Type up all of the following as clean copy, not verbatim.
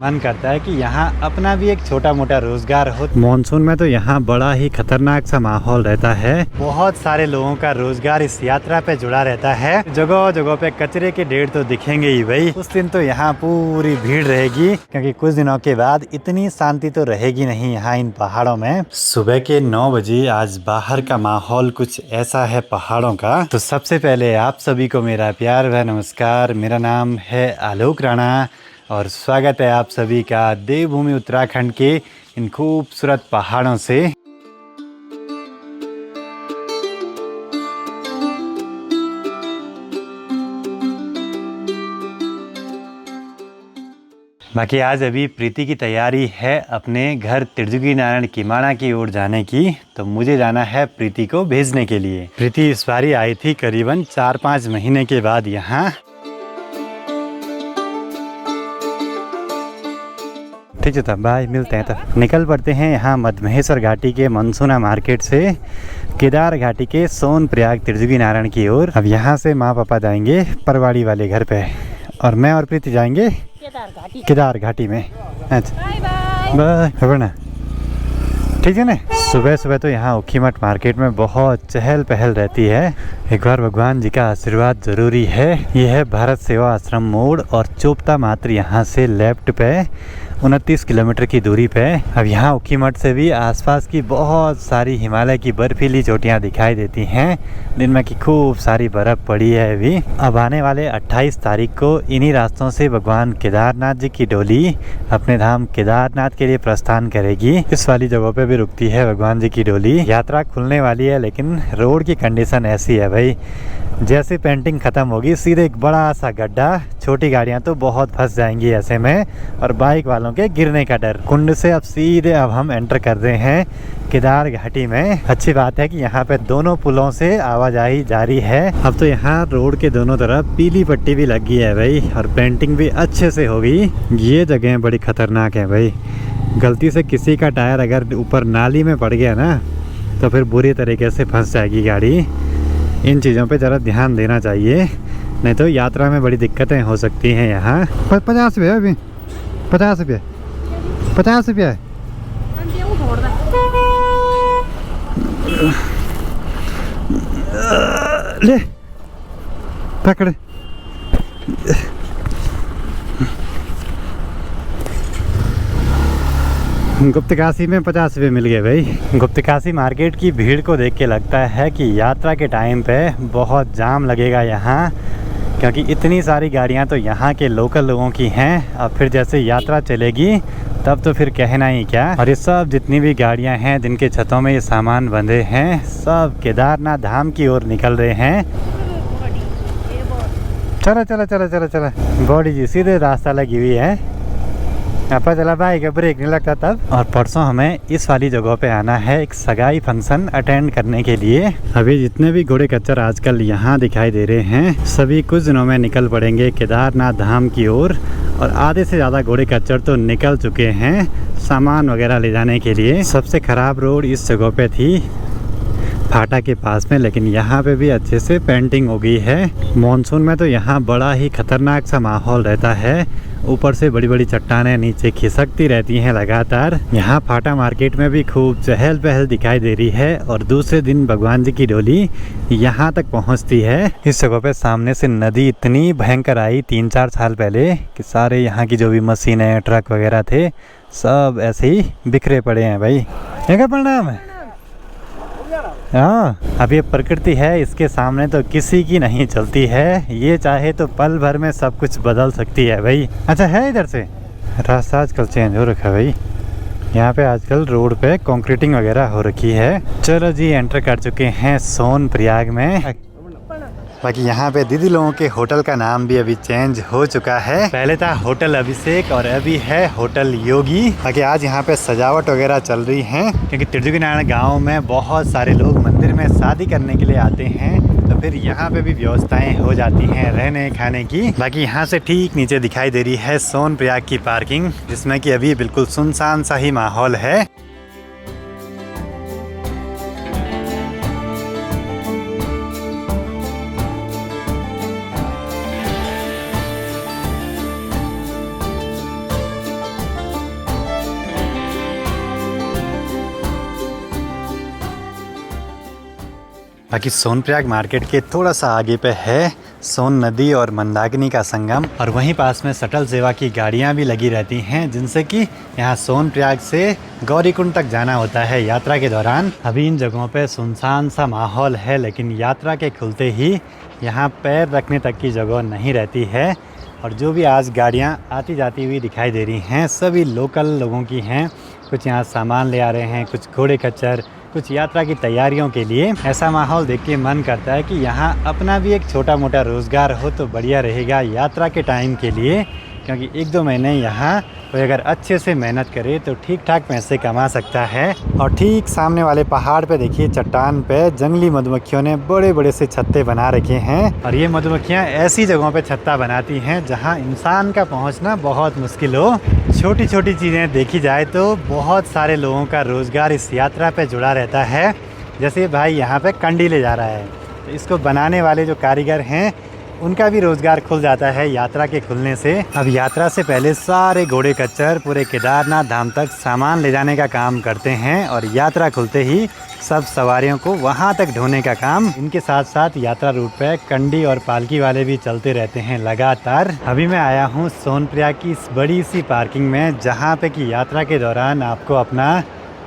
मन करता है कि यहाँ अपना भी एक छोटा मोटा रोजगार हो। मॉनसून में तो यहाँ बड़ा ही खतरनाक सा माहौल रहता है। बहुत सारे लोगों का रोजगार इस यात्रा पे जुड़ा रहता है। जगह जगह पे कचरे के ढेर तो दिखेंगे ही भाई। उस दिन तो यहाँ पूरी भीड़ रहेगी, क्योंकि कुछ दिनों के बाद इतनी शांति तो रहेगी नहीं यहाँ इन पहाड़ों में। सुबह के 9 बजे आज बाहर का माहौल कुछ ऐसा है पहाड़ों का। तो सबसे पहले आप सभी को मेरा प्यार व नमस्कार। मेरा नाम है आलोक राणा और स्वागत है आप सभी का देवभूमि उत्तराखंड के इन खूबसूरत पहाड़ों से। बाकी आज अभी प्रीति की तैयारी है अपने घर त्रिजुगी नारायण किमाना की ओर जाने की, तो मुझे जाना है प्रीति को भेजने के लिए। प्रीति इस बारी आई थी करीबन 4-5 महीने के बाद यहाँ। ठीक है, तब बाय, मिलते हैं। तब निकल पड़ते हैं यहाँ मधमहेश्वर घाटी के मनसूना मार्केट से केदार घाटी के सोनप्रयाग त्रिजुगी नारायण की ओर। अब यहाँ से माँ पापा जाएंगे परवाड़ी वाले घर पे और मैं और प्रीति जाएंगे केदार घाटी में। अच्छा बाय, खबर ना, ठीक है ना। सुबह सुबह तो यहाँ उखीमठ मार्केट में बहुत चहल पहल रहती है। एक बार भगवान जी का आशीर्वाद जरूरी है। यह है भारत सेवा आश्रम मोड़ और चोपता मात्र यहाँ से लेफ्ट पे 29 किलोमीटर की दूरी पे। अब यहाँ उखीमठ से भी आसपास की बहुत सारी हिमालय की बर्फीली चोटियाँ दिखाई देती हैं, जिनमें की खूब सारी बर्फ पड़ी है अभी। अब आने वाले 28 तारीख को इन्हीं रास्तों से भगवान केदारनाथ जी की डोली अपने धाम केदारनाथ के लिए प्रस्थान करेगी। इस वाली जगह पे भी रुकती है भगवान जी की डोली। यात्रा खुलने वाली है, लेकिन रोड की कंडीशन ऐसी है भाई, जैसे पेंटिंग खत्म होगी सीधे एक बड़ा सा गड्ढा। छोटी गाड़ियां तो बहुत फंस जाएंगी ऐसे में, और बाइक वालों के गिरने का डर। कुंड से अब हम एंटर कर रहे हैं केदार घाटी में। अच्छी बात है कि यहाँ पे दोनों पुलों से आवाजाही जारी है। अब तो यहाँ रोड के दोनों तरफ पीली पट्टी भी लगी है भाई, और पेंटिंग भी अच्छे से होगी। ये जगह बड़ी खतरनाक है भाई। गलती से किसी का टायर अगर ऊपर नाली में पड़ गया ना, तो फिर बुरी तरीके से फंस जाएगी गाड़ी। इन चीज़ों पे ज़रा ध्यान देना चाहिए, नहीं तो यात्रा में बड़ी दिक्कतें हो सकती हैं यहाँ। 50 रुपये अभी, 50 रुपये, 50 रुपये। ले पकड़। गुप्तकाशी में 50 रुपये मिल गए भाई। गुप्तकाशी मार्केट की भीड़ को देख के लगता है कि यात्रा के टाइम पे बहुत जाम लगेगा यहाँ, क्योंकि इतनी सारी गाड़ियाँ तो यहाँ के लोकल लोगों की हैं। अब फिर जैसे यात्रा चलेगी तब तो फिर कहना ही क्या। और ये सब जितनी भी गाड़ियाँ हैं जिनके छतों में ये सामान बंधे हैं, सब केदारनाथ धाम की ओर निकल रहे हैं। चलो चलो चलो चलो चलो, बॉडी जी सीधे रास्ता लगी हुई है। पता चला भाई का ब्रेक नहीं लगता तब। और परसों हमें इस वाली जगह पे आना है एक सगाई फंक्शन अटेंड करने के लिए। अभी जितने भी घोड़े कच्चर आजकल यहाँ दिखाई दे रहे हैं, सभी कुछ दिनों में निकल पड़ेंगे केदारनाथ धाम की ओर। और आधे से ज़्यादा घोड़े कच्चर तो निकल चुके हैं सामान वगैरह ले जाने के लिए। सबसे ख़राब रोड इस जगह पे थी फाटा के पास में, लेकिन यहाँ पे भी अच्छे से पेंटिंग हो गई है। मॉनसून में तो यहाँ बड़ा ही खतरनाक सा माहौल रहता है। ऊपर से बड़ी बड़ी चट्टानें नीचे खिसकती रहती हैं लगातार। यहाँ फाटा मार्केट में भी खूब चहल पहल दिखाई दे रही है। और दूसरे दिन भगवान जी की डोली यहाँ तक पहुँचती है। इस जगह पे सामने से नदी इतनी भयंकर आई 3-4 साल पहले कि सारे यहाँ की जो भी मशीनें ट्रक वगैरह थे सब ऐसे ही बिखरे पड़े हैं भाई। क्या परिणाम है? हाँ, अब ये प्रकृति है, इसके सामने तो किसी की नहीं चलती है। ये चाहे तो पल भर में सब कुछ बदल सकती है भाई। अच्छा है इधर से रास्ता आजकल चेंज हो रखा है भाई। यहाँ पे आजकल रोड पे कंक्रीटिंग वगैरह हो रखी है। चलो जी, एंटर कर चुके हैं सोनप्रयाग में। बाकी यहाँ पे दीदी लोगों के होटल का नाम भी अभी चेंज हो चुका है। पहले था होटल अभिषेक और अभी है होटल योगी। बाकी आज यहाँ पे सजावट वगैरह चल रही है, क्योंकि त्रिजुगी नारायण गाँव में बहुत सारे लोग मंदिर में शादी करने के लिए आते हैं, तो फिर यहाँ पे भी व्यवस्थाएं हो जाती हैं रहने खाने की। बाकी यहाँ से ठीक नीचे दिखाई दे रही है सोनप्रयाग की पार्किंग, जिसमें कि अभी बिल्कुल सुनसान सा ही माहौल है। बाकी सोनप्रयाग मार्केट के थोड़ा सा आगे पे है सोन नदी और मंदाकिनी का संगम, और वहीं पास में शटल सेवा की गाड़ियां भी लगी रहती हैं, जिनसे कि यहाँ सोनप्रयाग से गौरीकुंड तक जाना होता है यात्रा के दौरान। अभी इन जगहों पे सुनसान सा माहौल है, लेकिन यात्रा के खुलते ही यहाँ पैर रखने तक की जगह नहीं रहती है। और जो भी आज गाड़ियाँ आती जाती हुई दिखाई दे रही हैं, सभी लोकल लोगों की हैं। कुछ यहाँ सामान ले आ रहे हैं, कुछ घोड़े खच्चर, कुछ यात्रा की तैयारियों के लिए। ऐसा माहौल देख के मन करता है कि यहाँ अपना भी एक छोटा मोटा रोज़गार हो तो बढ़िया रहेगा यात्रा के टाइम के लिए, क्योंकि 1-2 महीने यहाँ कोई अगर अच्छे से मेहनत करे तो ठीक ठाक पैसे कमा सकता है। और ठीक सामने वाले पहाड़ पे देखिए, चट्टान पे जंगली मधुमक्खियों ने बड़े बड़े से छत्ते बना रखे हैं। और ये मधुमक्खियाँ ऐसी जगहों पे छत्ता बनाती हैं जहाँ इंसान का पहुँचना बहुत मुश्किल हो। छोटी छोटी चीज़ें देखी जाए तो बहुत सारे लोगों का रोज़गार इस यात्रा पे जुड़ा रहता है। जैसे भाई यहाँ पे कंडी ले जा रहा है, तो इसको बनाने वाले जो कारीगर हैं उनका भी रोज़गार खुल जाता है यात्रा के खुलने से। अब यात्रा से पहले सारे घोड़े खच्चर पूरे केदारनाथ धाम तक सामान ले जाने का काम करते हैं, और यात्रा खुलते ही सब सवारियों को वहां तक ढोने का काम। इनके साथ साथ यात्रा रूट पे कंडी और पालकी वाले भी चलते रहते हैं लगातार। अभी मैं आया हूँ सोनप्रयाग की इस बड़ी सी पार्किंग में, जहाँ पे कि यात्रा के दौरान आपको अपना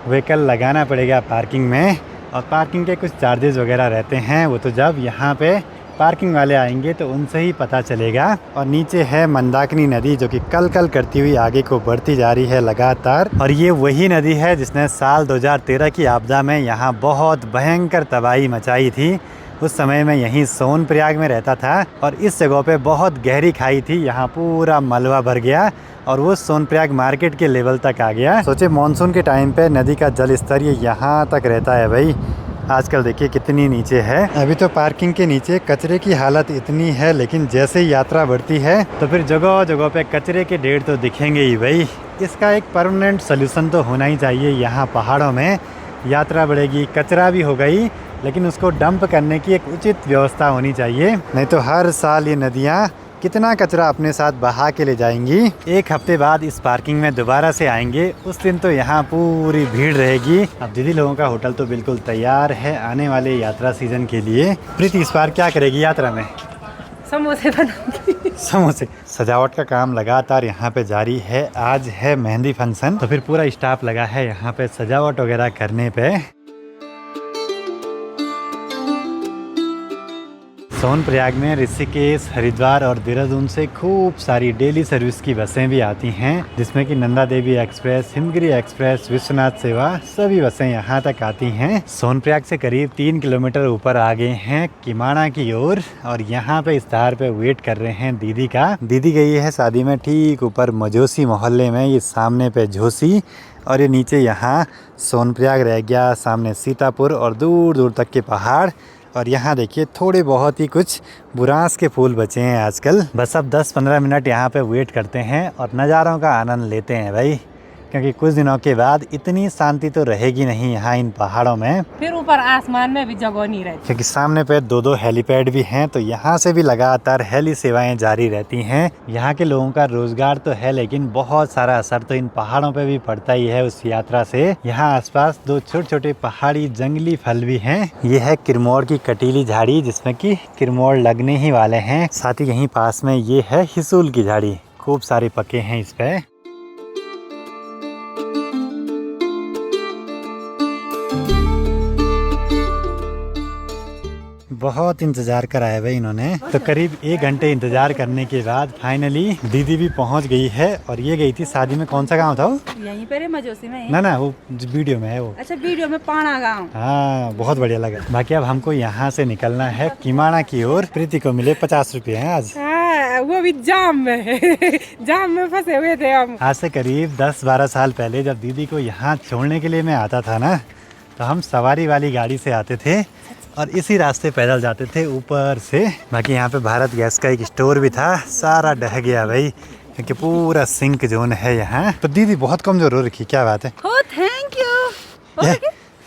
व्हीकल लगाना पड़ेगा पार्किंग में, और पार्किंग के कुछ चार्जेस वगैरह रहते हैं। वो तो जब यहाँ पे पार्किंग वाले आएंगे तो उनसे ही पता चलेगा। और नीचे है मंदाकिनी नदी, जो कि कल कल करती हुई आगे को बढ़ती जा रही है लगातार। और ये वही नदी है जिसने साल 2013 की आपदा में यहाँ बहुत भयंकर तबाही मचाई थी। उस समय में यहीं सोनप्रयाग में रहता था, और इस जगह पे बहुत गहरी खाई थी, यहाँ पूरा मलबा भर गया और वो सोनप्रयाग मार्केट के लेवल तक आ गया। सोचे मानसून के टाइम पे नदी का जल स्तर ये यहाँ तक रहता है भाई। आजकल देखिए कितनी नीचे है। अभी तो पार्किंग के नीचे कचरे की हालत इतनी है, लेकिन जैसे ही यात्रा बढ़ती है तो फिर जगह जगह पे कचरे के ढेर तो दिखेंगे ही भाई। इसका एक परमानेंट सोल्यूशन तो होना ही चाहिए। यहाँ पहाड़ों में यात्रा बढ़ेगी, कचरा भी हो गई, लेकिन उसको डंप करने की एक उचित व्यवस्था होनी चाहिए। नहीं तो हर साल ये नदियाँ कितना कचरा अपने साथ बहा के ले जाएंगी। 1 हफ्ते बाद इस पार्किंग में दोबारा से आएंगे, उस दिन तो यहाँ पूरी भीड़ रहेगी। अब दीदी लोगों का होटल तो बिल्कुल तैयार है आने वाले यात्रा सीजन के लिए। प्रीति इस बार क्या करेगी यात्रा में? समोसे बनाऊंगी। समोसे। सजावट का काम लगातार यहाँ पे जारी है। आज है मेहंदी फंक्शन, तो फिर पूरा स्टाफ लगा है यहाँ पे सजावट वगैरह करने पे। सोनप्रयाग में ऋषिकेश, हरिद्वार और देहरादून से खूब सारी डेली सर्विस की बसें भी आती हैं, जिसमें कि नंदा देवी एक्सप्रेस, हिमगिरी एक्सप्रेस, विश्वनाथ सेवा, सभी बसें यहाँ तक आती हैं। सोनप्रयाग से करीब 3 किलोमीटर ऊपर आ गए हैं किमाड़ा की ओर, और यहाँ पे इस धार पे वेट कर रहे हैं दीदी का। दीदी गई है शादी में ठीक ऊपर मजोसी मोहल्ले में, ये सामने पे झोसी, और ये नीचे यहाँ सोनप्रयाग रह गया, सामने सीतापुर और दूर दूर तक के पहाड़। और यहाँ देखिए थोड़े बहुत ही कुछ बुरांस के फूल बचे हैं आजकल। बस अब 10-15 मिनट यहाँ पे वेट करते हैं और नज़ारों का आनंद लेते हैं भाई, क्योंकि कुछ दिनों के बाद इतनी शांति तो रहेगी नहीं यहाँ इन पहाड़ों में। फिर ऊपर आसमान में भी जगह नहीं रहती, क्योंकि सामने पे 2-2 हेलीपैड भी हैं, तो यहाँ से भी लगातार हेली सेवाएं जारी रहती हैं। यहाँ के लोगों का रोजगार तो है, लेकिन बहुत सारा असर तो इन पहाड़ों पे भी पड़ता ही है उस यात्रा से। यहाँ आसपास 2 छोटे छोटे पहाड़ी जंगली फल भी हैं। ये है किरमोर की कटीली झाड़ी, जिसमें की किरमोर लगने ही वाले हैं। साथ ही यहीं पास में ये है हिसूल की झाड़ी, खूब सारे पके हैं इस पे। बहुत इंतजार कराया भाई इन्होंने, तो करीब 1 घंटे इंतजार करने के बाद फाइनली दीदी भी पहुंच गई है। और ये गई थी शादी में, कौन सा गांव था वो? यहीं पर है मजोसी में। ना वो वीडियो में है वो। अच्छा, वीडियो में पाना गांव। हाँ, बहुत बढ़िया लगा। बाकी अब हमको यहाँ से निकलना है किमाड़ा की ओर। प्रीति को मिले 50 रुपए हैं आज। वो भी जाम में है। जाम में फंसे हुए थे हम। आज से करीब 10-12 साल पहले जब दीदी को यहाँ छोड़ने के लिए मैं आता था ना, तो हम सवारी वाली गाड़ी से आते थे और इसी रास्ते पैदल जाते थे ऊपर से। बाकी यहाँ पे भारत गैस का एक स्टोर भी था, सारा ढह गया भाई, क्योंकि पूरा सिंक जोन है यहाँ। तो दीदी बहुत कमजोर हो रखी, क्या बात है? Thank you.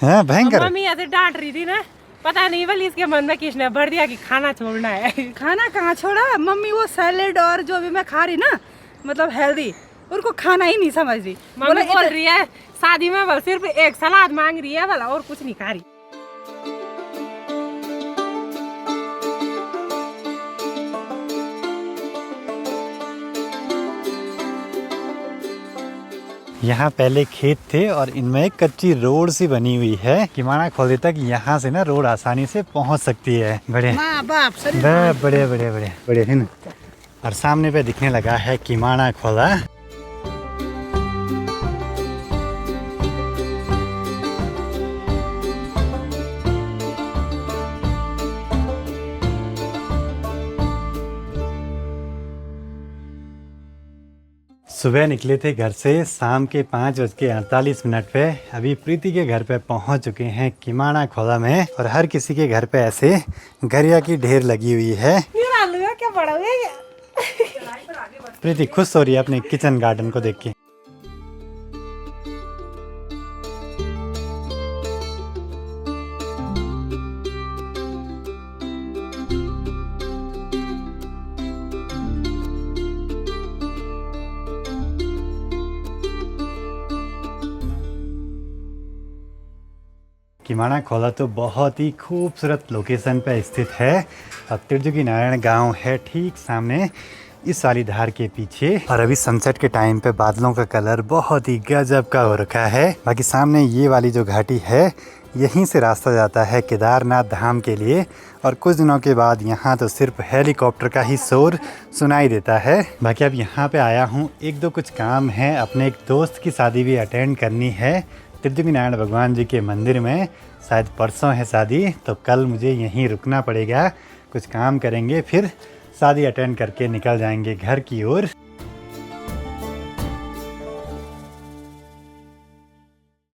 हाँ, भयंकर। मम्मी ऐसे डांट रही थी ना, पता नहीं भले इसके मन में किसने भर दिया कि खाना छोड़ना है। खाना कहाँ छोड़ा मम्मी, वो सैलेड और जो भी मैं खा रही ना, मतलब हेल्दी, उनको खाना ही नहीं समझ रही। मम्मी बोल रही है शादी में सिर्फ एक सलाद मांग रही है भला, और कुछ नहीं खा रही। यहाँ पहले खेत थे और इनमें एक कच्ची रोड सी बनी हुई है। किमाना खोले तक यहाँ से ना रोड आसानी से पहुँच सकती है। बड़े बड़े बड़े बड़े बड़े है ना। और सामने पे दिखने लगा है किमाना खोला। सुबह निकले थे घर से शाम के 5:48 पे। अभी प्रीति के घर पे पहुंच चुके हैं किमाना खोला में। और हर किसी के घर पे ऐसे गरिया की ढेर लगी हुई है। क्या बड़ा हुआ प्रीति खुश हो रही है अपने किचन गार्डन को देख के। किमाना खोला तो बहुत ही खूबसूरत लोकेशन पे स्थित है। अब तिरजुगी नारायण गांव है ठीक सामने इस वाली धार के पीछे। और अभी सनसेट के टाइम पे बादलों का कलर बहुत ही गजब का हो रखा है। बाकी सामने ये वाली जो घाटी है यहीं से रास्ता जाता है केदारनाथ धाम के लिए। और कुछ दिनों के बाद यहाँ तो सिर्फ हेलीकॉप्टर का ही शोर सुनाई देता है। बाकी अब यहाँ पे आया हूँ, एक दो कुछ काम है। अपने एक दोस्त की शादी भी अटेंड करनी है तिरजुगी नारायण भगवान जी के मंदिर में। शायद परसों है शादी, तो कल मुझे यहीं रुकना पड़ेगा। कुछ काम करेंगे फिर शादी अटेंड करके निकल जाएंगे घर की ओर।